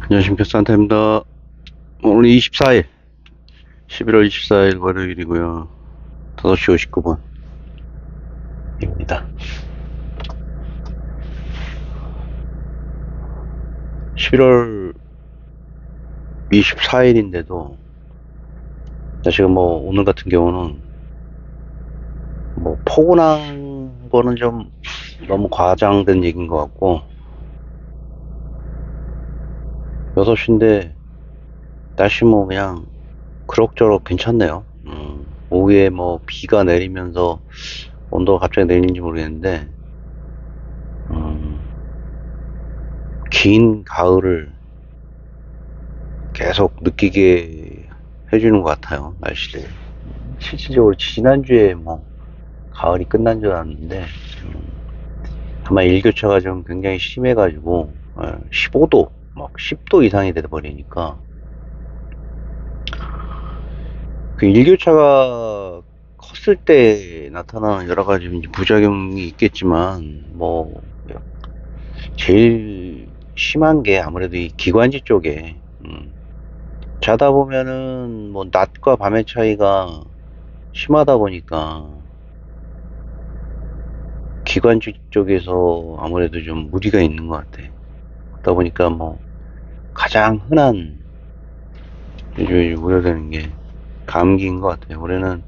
안녕하십니까, 산타입니다. 오늘 24일 11월 24일 월요일이고요. 5시 59분 입니다. 11월 24일인데도 지금 뭐 오늘 같은 경우는 뭐 포근한 거는 좀 너무 과장된 얘기인 것 같고, 6시인데 날씨 뭐 그냥 그럭저럭 괜찮네요. 오후에 뭐 비가 내리면서 온도가 갑자기 내리는지 모르겠는데, 음, 긴 가을을 계속 느끼게 해주는 것 같아요, 날씨를. 실질적으로 지난주에 뭐 가을이 끝난 줄 알았는데, 아마 일교차가 좀 굉장히 심해가지고 15도 막 10도 이상이 돼 버리니까, 그 일교차가 컸을 때 나타나는 여러 가지 부작용이 있겠지만, 뭐 제일 심한 게 아무래도 이 기관지 쪽에, 자다 보면은 뭐 낮과 밤의 차이가 심하다 보니까 기관지 쪽에서 아무래도 좀 무리가 있는 것 같아. 그러다 보니까 뭐 가장 흔한 요즘 우려되는 게 감기인 것 같아요. 올해는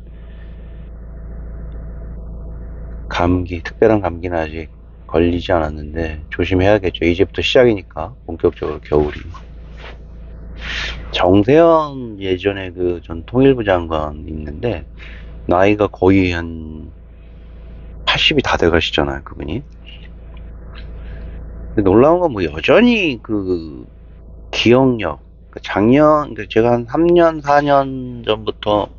감기, 특별한 감기는 아직 걸리지 않았는데 조심해야겠죠. 이제부터 시작이니까, 본격적으로 겨울이. 정세현 예전에 그 전 통일부 장관 있는데 나이가 거의 한 80이 다 돼가시잖아요, 그분이. 근데 놀라운 건 뭐 여전히 그 기억력, 작년, 제가 한 3년, 4년 전부터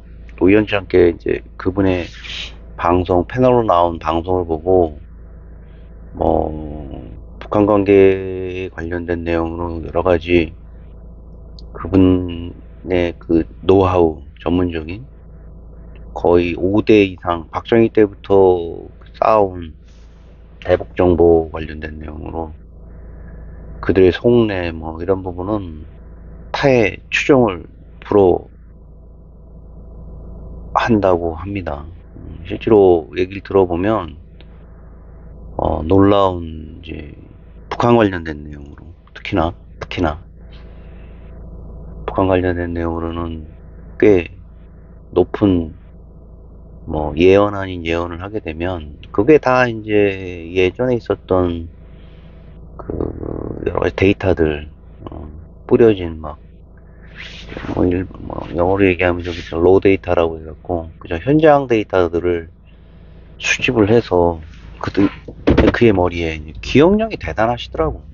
우연치 않게 이제 그분의 방송, 패널로 나온 방송을 보고, 뭐, 북한 관계에 관련된 내용으로 여러 가지 그분의 그 노하우, 전문적인 거의 5대 이상, 박정희 때부터 쌓아온 대북 정보 관련된 내용으로 그들의 속내 뭐 이런 부분은 타의 추종을 불허 한다고 합니다. 실제로 얘기를 들어보면 놀라운 이제 북한 관련된 내용으로, 특히나 북한 관련된 내용으로는 꽤 높은 뭐 예언 아닌 예언을 하게 되면, 그게 다 이제 예전에 있었던 그 여러 가지 데이터들, 뿌려진 막 뭐 영어로 얘기하면 저기 로 데이터라고 해갖고 그저 현장 데이터들을 수집을 해서 그의 머리에 이제 기억력이 대단하시더라고.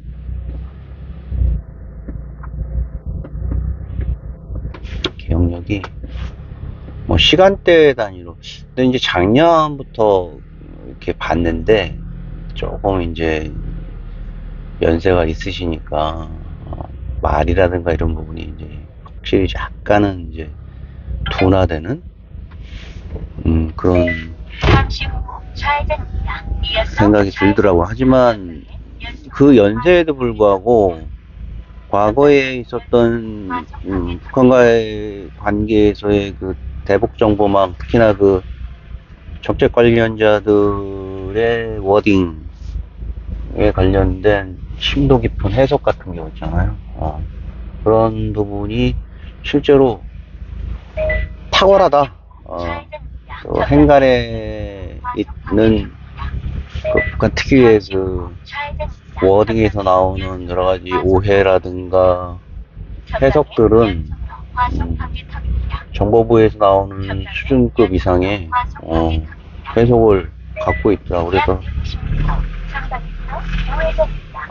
기억력이 뭐 시간대 단위로. 근데 이제 작년부터 이렇게 봤는데 조금 이제 연세가 있으시니까 말이라든가 이런 부분이 이제 확실히 약간은 이제 둔화되는 그런 생각이 들더라고. 하지만 그 연세에도 불구하고 과거에 있었던 북한과의 관계에서의 그 대북 정보망, 특히나 그 정책 관련자들의 워딩에 관련된 심도 깊은 해석 같은 게 있잖아요. 그런 부분이 실제로 탁월하다. 그 행간에 있는 그 북한 특유의 그 워딩에서 나오는 여러 가지 오해라든가 해석들은 정보부에서 나오는 수준급 이상의 해석을 갖고 있다. 그래서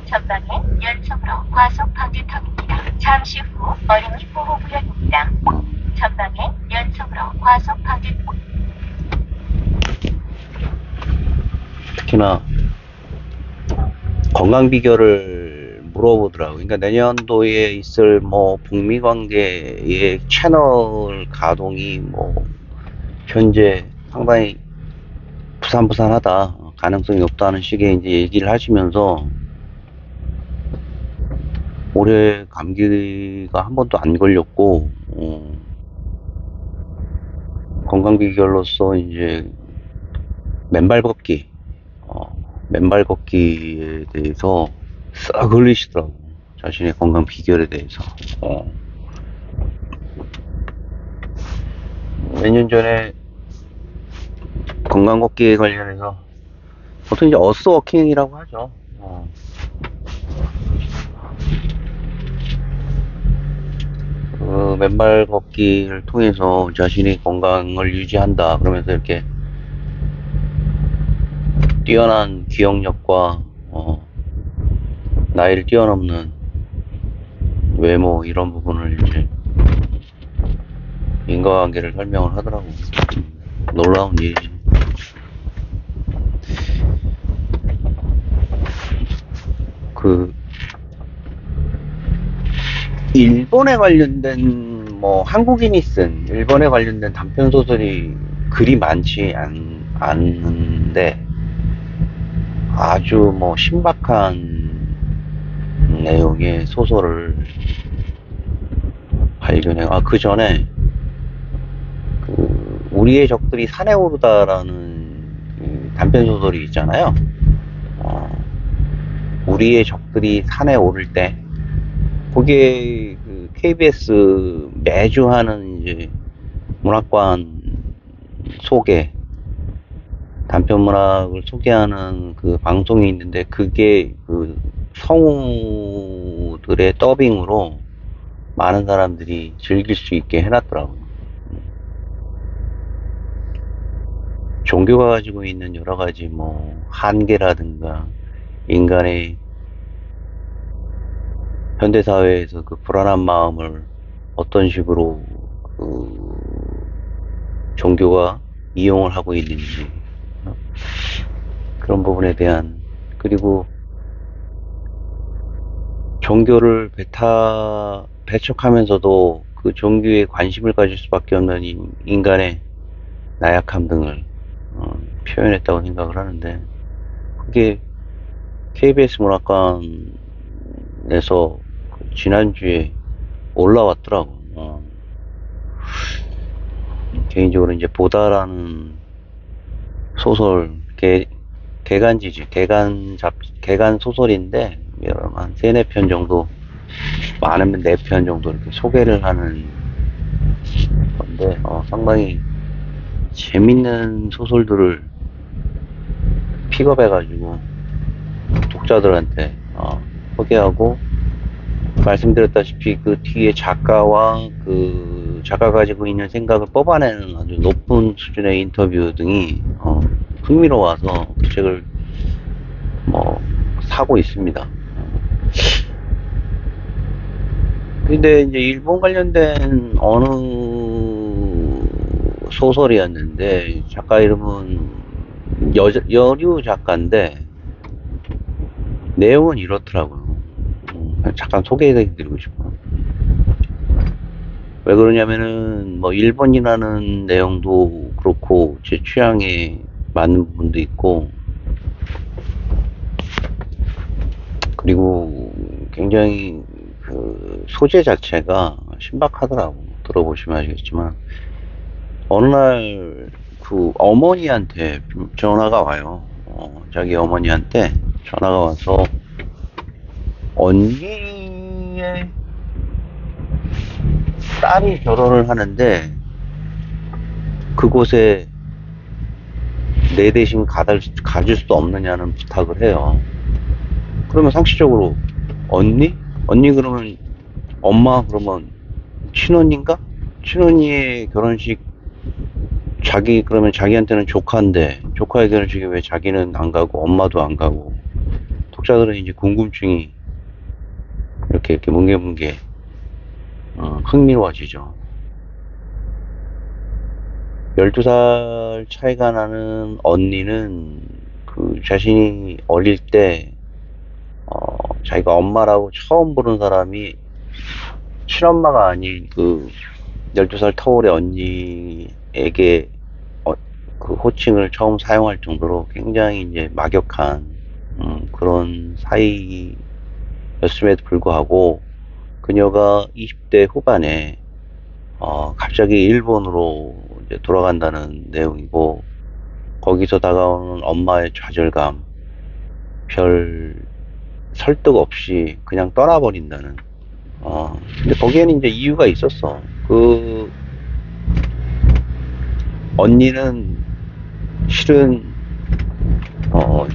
전방에 연속으로 과속 방지턱입니다. 잠시 후 어린이 보호구역입니다. 전방에 연속으로 과속 방지턱. 특히나 건강 비결을 물어보더라고요. 그러니까 내년도에 있을 뭐 북미 관계의 채널 가동이 뭐 현재 상당히 부산부산하다, 가능성이 높다는 식의 이제 얘기를 하시면서 올해 감기가 한 번도 안 걸렸고, 건강 비결로서 이제 맨발 걷기, 어, 맨발 걷기에 대해서 싹 걸리시더라고. 자신의 건강 비결에 대해서. 몇 년 전에 건강 걷기에 관련해서 보통 이제 어스워킹이라고 하죠. 그 맨발 걷기를 통해서 자신의 건강을 유지한다. 그러면서 이렇게 뛰어난 기억력과 나이를 뛰어넘는 외모 이런 부분을 이제 인과관계를 설명을 하더라고. 놀라운 일이지. 그 일본에 관련된 뭐 한국인이 쓴 일본에 관련된 단편 소설이 그리 많지 않는데 아주 뭐 신박한 내용의 소설을 발견해. 그 전에 그 우리의 적들이 산에 오르다라는 그 단편 소설이 있잖아요. 우리의 적들이 산에 오를 때 그게 그 KBS 매주 하는 이제 문학관 소개 단편 문학을 소개하는 그 방송이 있는데 그게 그 성우들의 더빙으로 많은 사람들이 즐길 수 있게 해놨더라고요. 종교가 가지고 있는 여러 가지 뭐 한계라든가 인간의 현대사회에서 그 불안한 마음을 어떤 식으로 그 종교가 이용을 하고 있는지 그런 부분에 대한 그리고 종교를 배척하면서도 그 종교에 관심을 가질 수밖에 없는 인간의 나약함 등을 표현했다고 생각을 하는데 그게 KBS 문학관에서 지난주에 올라왔더라고. 개인적으로 이제 보다라는 소설 개간 소설인데 한 세네 편 정도 많으면 네 편 정도 이렇게 소개를 하는 건데 상당히 재밌는 소설들을 픽업해가지고 독자들한테 소개하고 말씀드렸다시피 그 뒤에 작가와 그 작가가 가지고 있는 생각을 뽑아내는 아주 높은 수준의 인터뷰 등이 흥미로워서 그 책을 뭐 사고 있습니다. 근데 이제 일본 관련된 어느 소설이었는데 작가 이름은 여류 작가인데 내용은 이렇더라고요. 잠깐 소개해드리고 싶어요. 왜 그러냐면은 뭐 일본이라는 내용도 그렇고 제 취향에 맞는 부분도 있고 그리고 굉장히 그 소재 자체가 신박하더라고. 들어보시면 아시겠지만 어느 날 그 어머니한테 전화가 와요. 자기 어머니한테 전화가 와서 언니의 딸이 결혼을 하는데 그곳에 내 대신 가줄 수 없느냐는 부탁을 해요. 그러면 상식적으로 언니? 언니 그러면 엄마 그러면 친언니인가? 친언니의 결혼식 그러면 자기한테는 조카인데 조카의 결혼식에 왜 자기는 안 가고 엄마도 안 가고 독자들은 이제 궁금증이 이렇게 뭉게뭉게 흥미로워지죠. 12살 차이가 나는 언니는 그 자신이 어릴 때 자기가 엄마라고 처음 부른 사람이 친엄마가 아닌 그 12살 터울의 언니에게 그 호칭을 처음 사용할 정도로 굉장히 이제 막역한 그런 사이에 였음에도 불구하고 그녀가 20대 후반에 갑자기 일본으로 이제 돌아간다는 내용이고, 거기서 다가오는 엄마의 좌절감, 별 설득 없이 그냥 떠나버린다는. 근데 거기에는 이제 이유가 있었어. 그 언니는 실은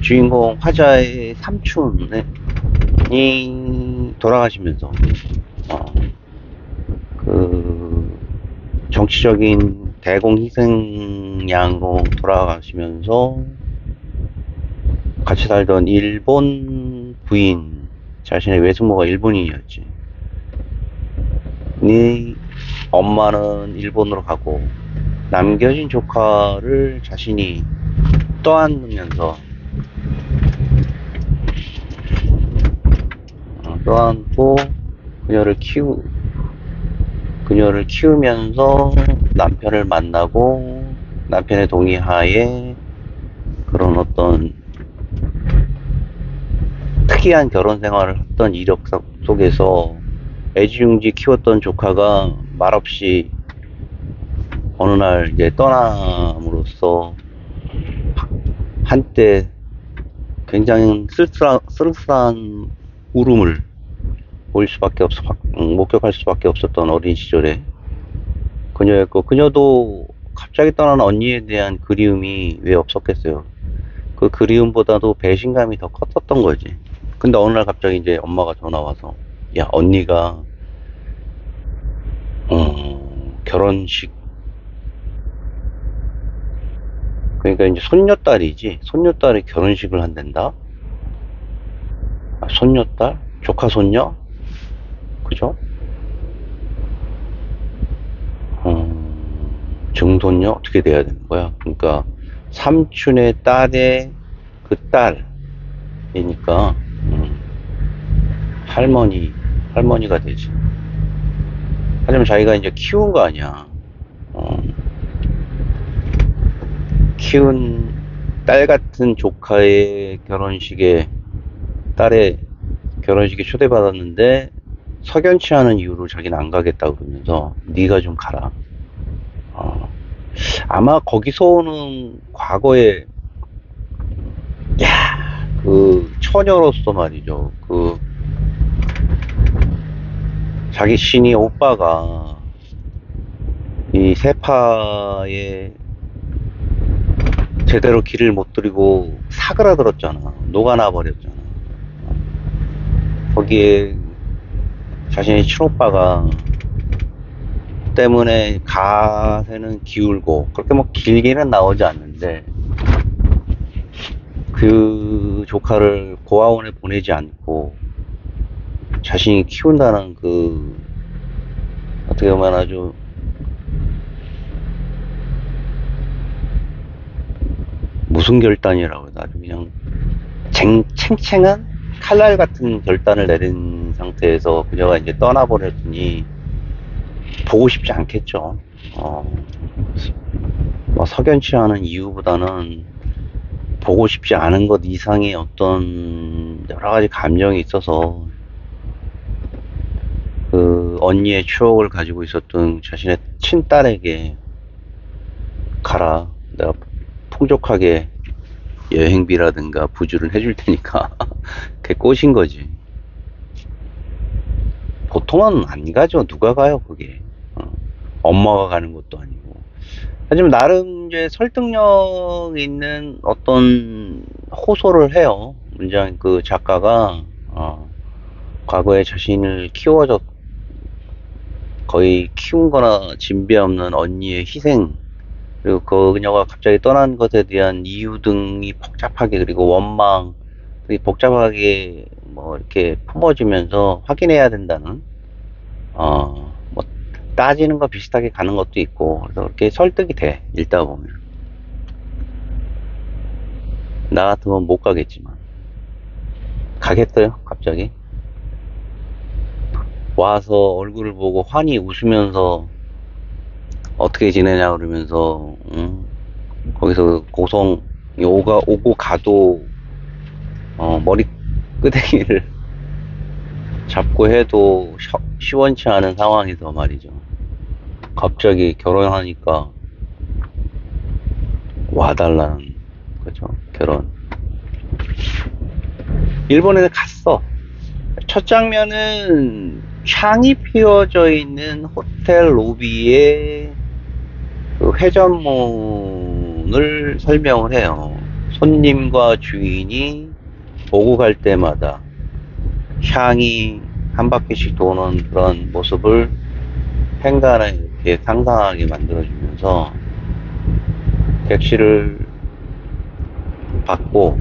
주인공 화자의 삼촌이 돌아가시면서 그 정치적인 대공희생양으로 돌아가시면서 같이 살던 일본 부인, 자신의 외숙모가 일본인이었지. 네 엄마는 일본으로 가고 남겨진 조카를 자신이 떠안으면서 떠안고 그녀를 키우면서 남편을 만나고, 남편의 동의하에 그런 어떤 특이한 결혼 생활을 했던 이력 속에서 애지중지 키웠던 조카가 말없이 어느 날 이제 떠남으로써 한때 굉장히 쓸쓸한 울음을 목격할 수밖에 없었던 어린 시절에 그녀였고, 그녀도 갑자기 떠난 언니에 대한 그리움이 왜 없었겠어요. 그 그리움보다도 배신감이 더 컸었던 거지. 근데 어느 날 갑자기 이제 엄마가 전화 와서, 야, 언니가 결혼식, 그러니까 이제 손녀딸이 결혼식을 한댄다. 손녀딸, 조카 손녀, 그죠? 증손녀 어떻게 돼야 되는 거야? 그러니까 삼촌의 딸의 그 딸이니까 할머니가 되지. 하지만 자기가 이제 키운 거 아니야. 키운 딸 같은 조카의 딸의 결혼식에 초대받았는데 석연치 않은 이유로 자기는 안 가겠다 그러면서, 네가 좀 가라. 아마 거기서 오는 과거에, 그 처녀로서 말이죠. 그 자기 신이 오빠가 이 세파에 제대로 길을 못 들이고 사그라들었잖아. 녹아나 버렸잖아. 거기에 자신의 친오빠가 때문에 가세는 기울고, 그렇게 뭐 길게는 나오지 않는데, 그 조카를 고아원에 보내지 않고 자신이 키운다는 그, 어떻게 보면 아주 무슨 결단이라고 해야 되나, 아주 그냥 챙챙한 칼날 같은 결단을 내린 상태에서 그녀가 이제 떠나버렸으니 보고 싶지 않겠죠. 뭐 석연치 않은 이유보다는 보고 싶지 않은 것 이상의 어떤 여러 가지 감정이 있어서, 그 언니의 추억을 가지고 있었던 자신의 친딸에게 가라, 내가 풍족하게 여행비라든가 부주를 해줄 테니까 그게 꼬신 거지. 보통은 안 가죠. 누가 가요 그게. 엄마가 가는 것도 아니고. 하지만 나름 이제 설득력 있는 어떤 호소를 해요. 문장 그 작가가 과거에 자신을 거의 키운 거나 진배 없는 언니의 희생, 그리고 그녀가 갑자기 떠난 것에 대한 이유 등이 복잡하게, 그리고 원망 등이 복잡하게 뭐 이렇게 품어지면서 확인해야 된다는, 뭐 따지는 거 비슷하게 가는 것도 있고, 그래서 그렇게 설득이 돼, 읽다 보면. 나 같으면 못 가겠지만 가겠어요. 갑자기 와서 얼굴을 보고 환히 웃으면서 어떻게 지내냐 그러면서, 거기서 오고 가도 머리 끄댕이를 잡고 해도 시원치 않은 상황에서 말이죠. 갑자기 결혼하니까 와달라는 거죠. 결혼. 일본에 갔어. 첫 장면은 창이 피어져 있는 호텔 로비에 그 회전문을 설명을 해요. 손님과 주인이 오고 갈 때마다 향이 한 바퀴씩 도는 그런 모습을 행간에 이렇게 상상하게 만들어주면서 택시를 받고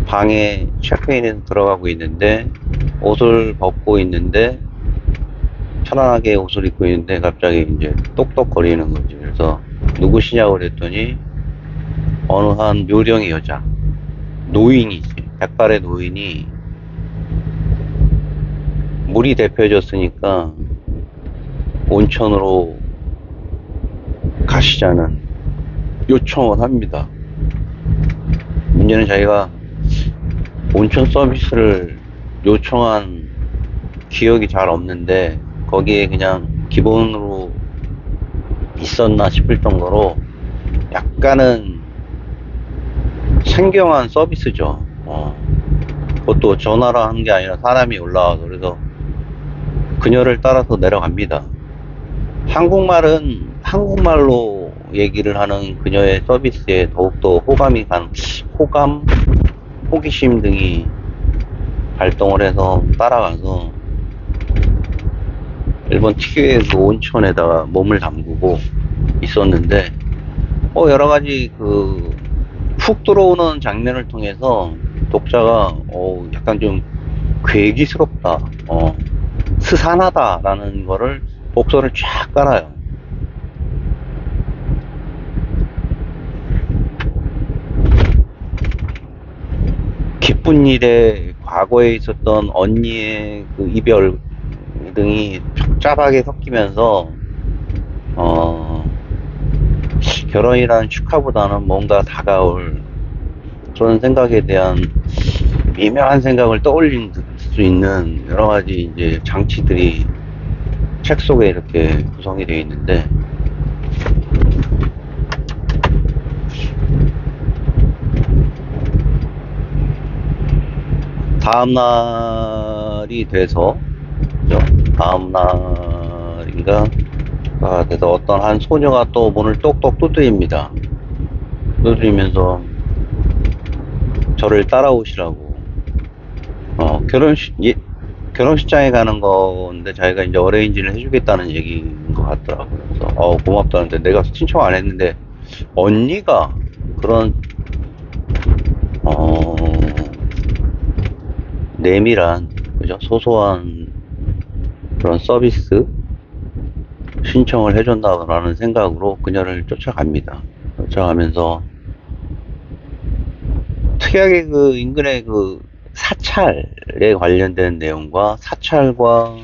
방에 체크인에 들어가고 있는데 옷을 벗고 있는데 편안하게 옷을 입고 있는데 갑자기 이제 똑똑거리는 거지. 그래서 누구시냐고 그랬더니 어느 한 요령의 여자, 노인이지. 백발의 노인이 물이 데펴졌으니까 온천으로 가시자는 요청을 합니다. 문제는 자기가 온천 서비스를 요청한 기억이 잘 없는데 거기에 그냥 기본으로 있었나 싶을 정도로 약간은 생경한 서비스죠. 그것도 전화로 하는 게 아니라 사람이 올라와서. 그래서 그녀를 따라서 내려갑니다. 한국말로 얘기를 하는 그녀의 서비스에 더욱더 호기심 등이 발동을 해서 따라가서 일본 특유의 그 온천에다가 몸을 담그고 있었는데, 여러 가지 훅 들어오는 장면을 통해서 독자가, 약간 좀 괴기스럽다, 스산하다라는 거를 복선을 쫙 깔아요. 기쁜 일에 과거에 있었던 언니의 그 이별 등이 복잡하게 섞이면서 결혼이라는 축하보다는 뭔가 다가올 그런 생각에 대한 미묘한 생각을 떠올릴 수 있는 여러 가지 이제 장치들이 책 속에 이렇게 구성이 되어 있는데, 다음 날이 돼서, 다음 날인가 돼서 어떤 한 소녀가 또 문을 똑똑 두드립니다. 두드리면서 저를 따라오시라고. 결혼식장에 가는 건데 자기가 이제 어레인지를 해주겠다는 얘기인 것 같더라고요. 그래서 고맙다는데 내가 신청 안 했는데 언니가 그런 내밀한, 그죠? 소소한 그런 서비스 신청을 해준다라는 생각으로 그녀를 쫓아갑니다. 쫓아가면서 특이하게 그 인근의 그 사찰에 관련된 내용과 사찰과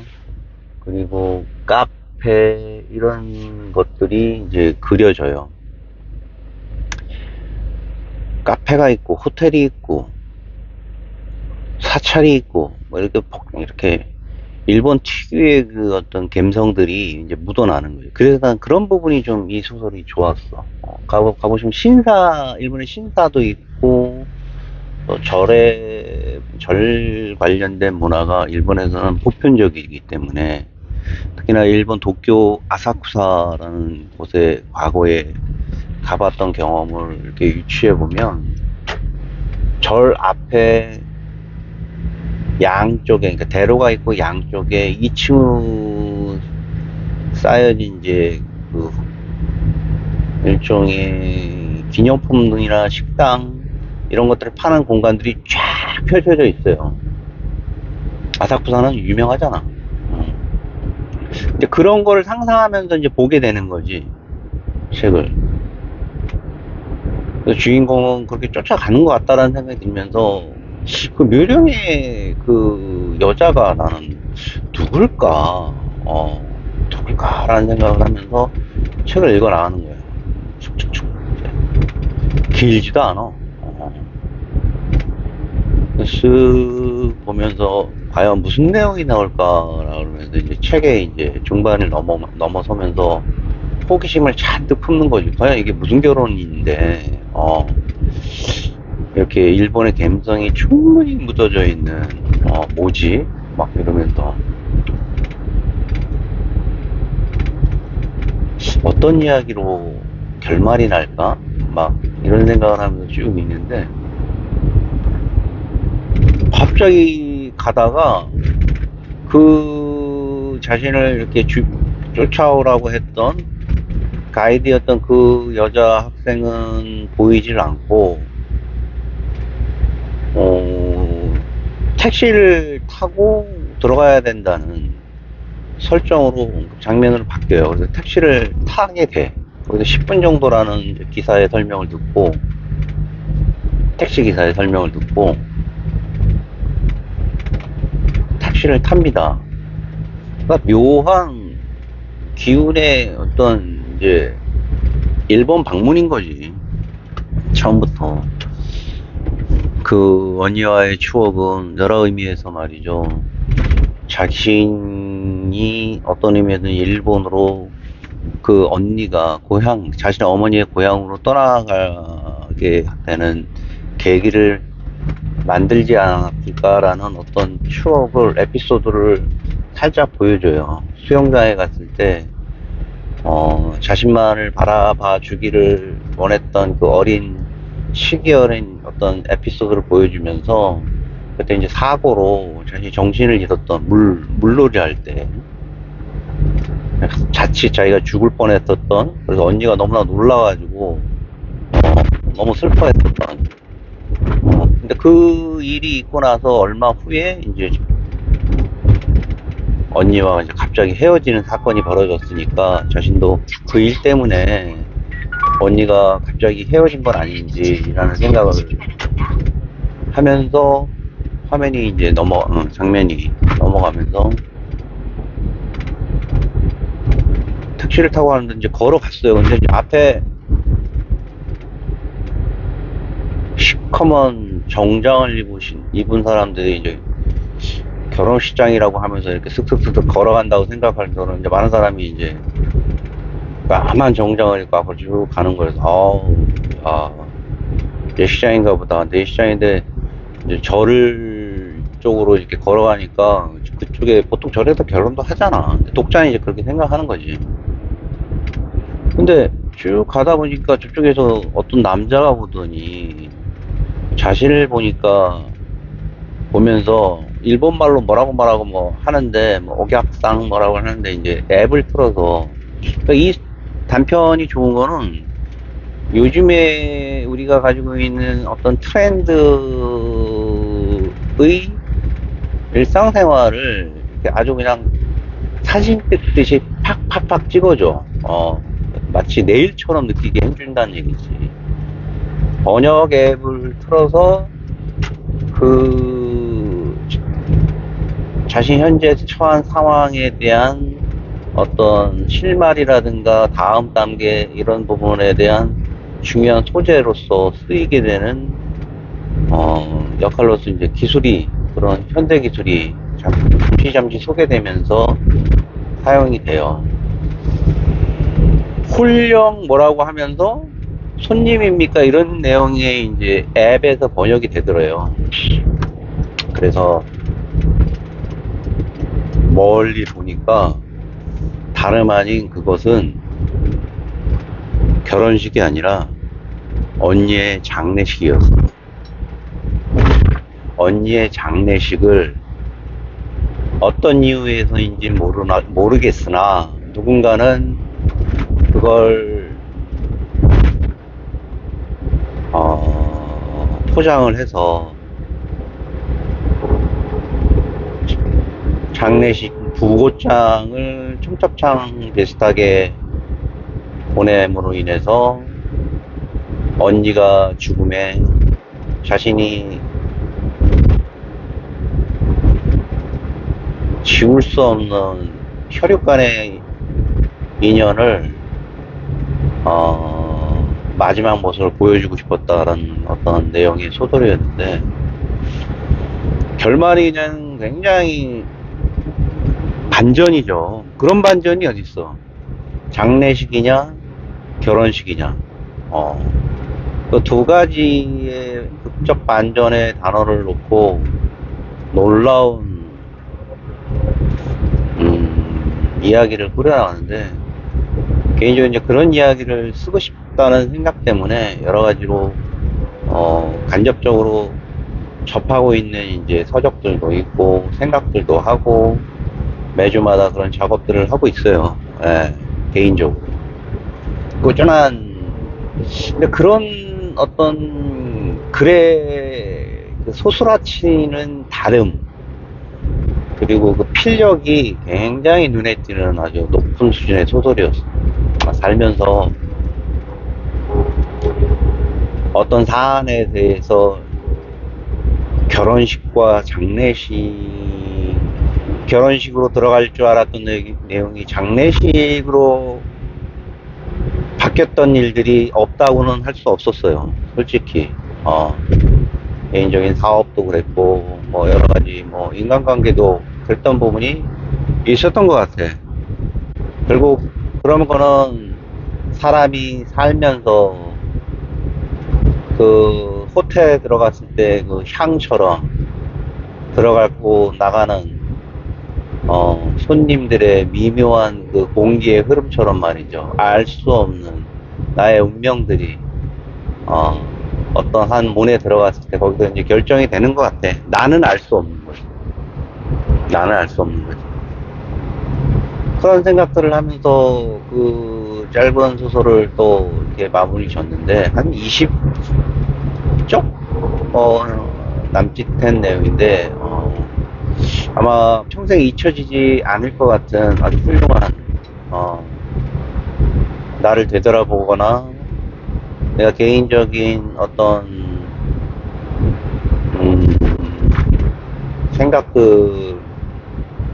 그리고 카페 이런 것들이 이제 그려져요. 카페가 있고 호텔이 있고 사찰이 있고 뭐 이렇게 일본 특유의 그 어떤 감성들이 이제 묻어나는 거죠. 그래서 난 그런 부분이 좀 이 소설이 좋았어. 가보시면 일본의 신사도 있고 또 절 관련된 문화가 일본에서는 보편적이기 때문에, 특히나 일본 도쿄 아사쿠사라는 곳에 과거에 가봤던 경험을 이렇게 유추해 보면 절 앞에 양쪽에, 그러니까 대로가 있고 양쪽에 2층으로 쌓여진 이제 그 일종의 기념품이나 식당 이런 것들을 파는 공간들이 쫙 펼쳐져 있어요. 아사쿠사는 유명하잖아. 이제 그런 거를 상상하면서 이제 보게 되는 거지, 책을. 그래서 주인공은 그렇게 쫓아가는 것 같다라는 생각이 들면서 그 묘령의 그 여자가 나는 누굴까, 누굴까라는 생각을 하면서 책을 읽어 나가는 거예요. 축축축. 길지도 않아. 쓱 보면서 과연 무슨 내용이 나올까 그러면서 이제 책의 이제 중반을 넘어서면서 호기심을 잔뜩 품는 거지. 과연 이게 무슨 결혼인데, 이렇게 일본의 감성이 충분히 묻어져 있는, 뭐지? 막 이러면서 어떤 이야기로 결말이 날까? 막 이런 생각을 하면서 쭉 있는데, 갑자기 가다가 그 자신을 이렇게 쫓아오라고 했던 가이드였던 그 여자 학생은 보이질 않고, 어, 택시를 타고 들어가야 된다는 설정으로 장면으로 바뀌어요. 그래서 택시를 타게 돼. 그래서 10분 정도라는 기사의 설명을 듣고, 택시 기사의 설명을 듣고, 택시를 탑니다. 그러니까 묘한 기운의 어떤 이제 일본 방문인 거지. 처음부터. 그 언니와의 추억은 여러 의미에서 말이죠. 자신이 어떤 의미에든 일본으로 그 언니가 고향, 자신의 어머니의 고향으로 떠나가게 되는 계기를 만들지 않았을까라는 어떤 추억을, 에피소드를 살짝 보여줘요. 수영장에 갔을 때, 자신만을 바라봐 주기를 원했던 그 어린, 시기 어린 어떤 에피소드를 보여주면서, 그때 이제 사고로 자신이 정신을 잃었던 물놀이 할 때, 자칫 자기가 죽을 뻔했었던, 그래서 언니가 너무나 놀라가지고, 너무 슬퍼했었던, 근데 그 일이 있고 나서 얼마 후에 이제 언니와 이제 갑자기 헤어지는 사건이 벌어졌으니까 자신도 그 일 때문에 언니가 갑자기 헤어진 건 아닌지라는 생각을 하면서 화면이 이제 장면이 넘어가면서 택시를 타고 가는데 이제 걸어갔어요. 근데 이제 앞에 시커먼 정장을 입은 사람들이 이제 결혼식장이라고 하면서 이렇게 슥슥슥슥 걸어간다고 생각할 때는 이제 많은 사람이 이제 까만 정장을 입고 앞으로 쭉 가는 거여서 내 시장인가 보다. 내 시장인데 이제 절 쪽으로 이렇게 걸어가니까 그쪽에 보통 절에서 결혼도 하잖아. 독자는 이제 그렇게 생각하는 거지. 근데 쭉 가다 보니까 저쪽에서 어떤 남자가 보더니 자신을 보면서 일본말로 뭐라고 말하고 뭐 하는데 뭐 옥약상 뭐라고 하는데 이제 앱을 틀어서 그러니까 이 단편이 좋은 거는 요즘에 우리가 가지고 있는 어떤 트렌드의 일상생활을 아주 그냥 사진 찍듯이 팍팍팍 찍어줘. 마치 내일처럼 느끼게 해준다는 얘기지. 번역 앱을 틀어서 그 자신 현재 처한 상황에 대한 어떤 실마리라든가 다음 단계 이런 부분에 대한 중요한 소재로서 쓰이게 되는 역할로서 이제 기술이 그런 현대 기술이 잠시 소개되면서 사용이 돼요. 훌령 뭐라고 하면서 손님입니까? 이런 내용이 이제 앱에서 번역이 되더래요. 그래서 멀리 보니까 다름 아닌 그것은 결혼식이 아니라 언니의 장례식이었어. 언니의 장례식을 어떤 이유에서인지 모르겠으나 누군가는 그걸 포장을 해서 장례식 부고장을 청첩장 비슷하게 보냄으로 인해서 언니가 죽음에 자신이 지울 수 없는 혈육 간의 인연을 마지막 모습을 보여주고 싶었다라는 어떤 내용의 소설이었는데 결말이는 굉장히 반전이죠. 그런 반전이 어딨어. 장례식이냐, 결혼식이냐. 그 두 가지의 극적 반전의 단어를 놓고 놀라운, 이야기를 꾸려나가는데, 개인적으로 이제 그런 이야기를 쓰고 싶다는 생각 때문에 여러 가지로, 간접적으로 접하고 있는 이제 서적들도 있고, 생각들도 하고, 매주마다 그런 작업들을 하고 있어요. 예, 개인적으로. 꾸준한, 근데 그런 어떤 글의 그 소스라치는 다름, 그리고 그 필력이 굉장히 눈에 띄는 아주 높은 수준의 소설이었어. 살면서 어떤 사안에 대해서 결혼식과 장례식, 결혼식으로 들어갈 줄 알았던 내용이 장례식으로 바뀌었던 일들이 없다고는 할 수 없었어요. 솔직히. 개인적인 사업도 그랬고, 뭐 여러 가지 뭐 인간관계도 그랬던 부분이 있었던 것 같아. 결국 그런 거는 사람이 살면서 그 호텔에 들어갔을 때 그 향처럼 들어가고 나가는 손님들의 미묘한 그 공기의 흐름처럼 말이죠. 알 수 없는 나의 운명들이 어떤 한 문에 들어갔을 때 거기서 이제 결정이 되는 것 같아. 나는 알 수 없는 거지. 나는 알 수 없는 거지. 그런 생각들을 하면서 그 짧은 소설을 또 이렇게 마무리 졌는데 한 20쪽 남짓한 내용인데 아마 평생 잊혀지지 않을 것 같은 아주 훌륭한 나를 되돌아보거나 내가 개인적인 어떤 생각들,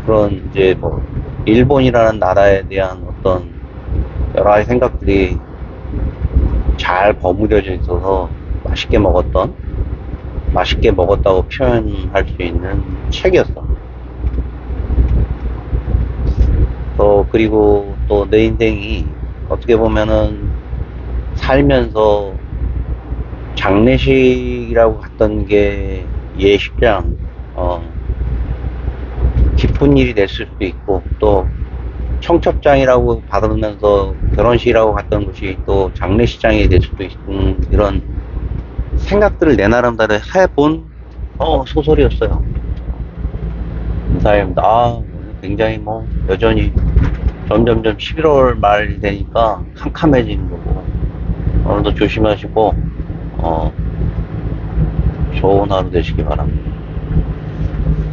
그런 이제 뭐 일본이라는 나라에 대한 어떤 여러 가지 생각들이 잘 버무려져 있어서 맛있게 먹었다고 표현할 수 있는 책이었어. 그리고 또 내 인생이 어떻게 보면은 살면서 장례식이라고 갔던 게 예식장, 기쁜 일이 됐을 수도 있고, 또 청첩장이라고 받으면서 결혼식이라고 갔던 곳이 또 장례식장이 될 수도 있는 이런 생각들을 내 나름대로 해본 소설이었어요. 감사합니다. 굉장히 뭐 여전히 점점점 11월 말 되니까 캄캄해지는 거고, 오늘도 조심하시고 좋은 하루 되시기 바랍니다.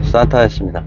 산타였습니다.